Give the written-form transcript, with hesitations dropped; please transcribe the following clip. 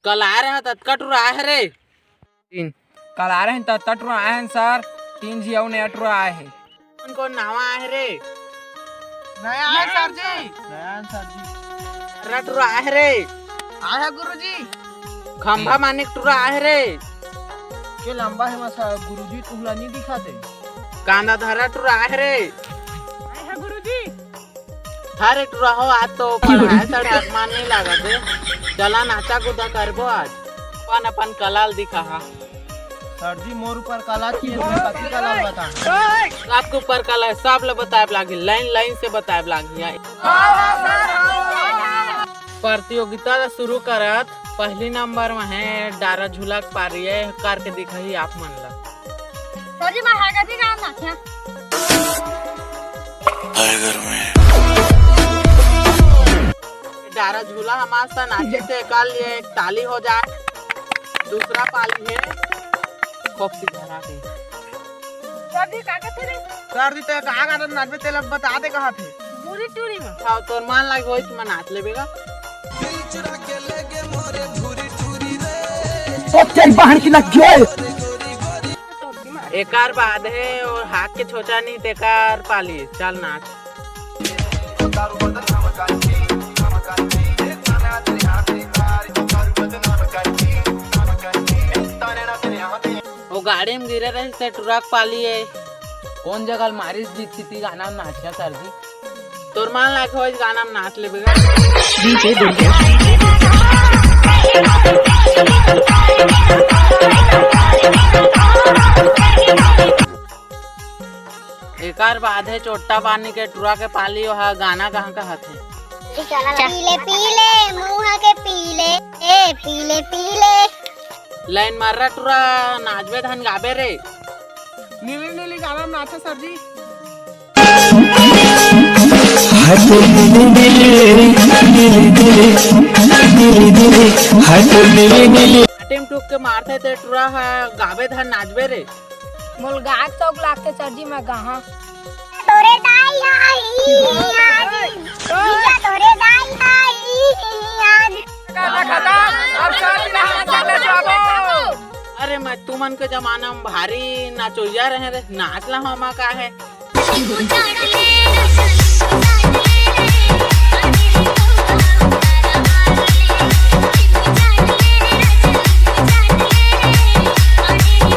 कल आ रहे हैं तटकट आए है रे। कल आ रहे हैं तटकट आए हैं सर। 3 जी ने अटरो आए हैं। उनको नावा आए रे। नया है सर जी। रटरो आए रे। आए है गुरुजी। खंभा मानिक टूरा आए रे। के लंबा है मसा गुरुजी तुहला नहीं दिखाते। कांदा धरा टूरा आए रे। आए है गुरुजी। हरे टूरा हो आज तो पढ़ाई सर आसमान नहीं लागत है। चला नाचा कूदा करबो आज। अपन कलाल दिखा हा। सर जी मोर ऊपर कला चाहिए कथी कला बता। आपके ऊपर कला है सब लोग बताए लागी लाइन लाइन से बताए लागी। प्रतियोगिता शुरू करत पहली नंबर में है डारा झूला पारी है करके दिखाई आप मन ला। सर जी मैं हागा थी काम नाचा। डारा झूला हमारे साथ नाचे से कल ये एक ताली हो जाए। दूसरा पाली है खोपसी धरा के। सर जी का थे रे। सर जी तो कहां का नाचबे तेल बता दे कहां थे। पूरी टूरी में। हाँ तो मान लगे होई तो मैं नाच लेबेगा। एकार बाद है और हाथ के छोटा नहीं तेकार पाली चल नाच। वो गाड़ी में गिरे रहे से ट्रक पाली है। कौन जगह मारिस जीत थी गाना में नाचा सर जी। तोर मान लागे हो गाना में नाच लेबेगा। एकार बाद है चोट्टा पानी के टुरा के पाली वहाँ गाना कहाँ का हाथे। पीले पीले मुँह के पीले ए पीले पीले। लाइन मार रहा टुरा नाचबे धन गाबे रे। नीली नीली गाना में नाचा सर जी। टीम टूक के मारते थे टुरा है गाबे धन नाचबे रे। मोल गाक चौक लागते सर जी मैं कहां। तोरे दाई आई आज तोरे दाई आई आज। अरे मैं तुमन के जमाना में भारी नाचोया रहे रे नाच ला हम का है।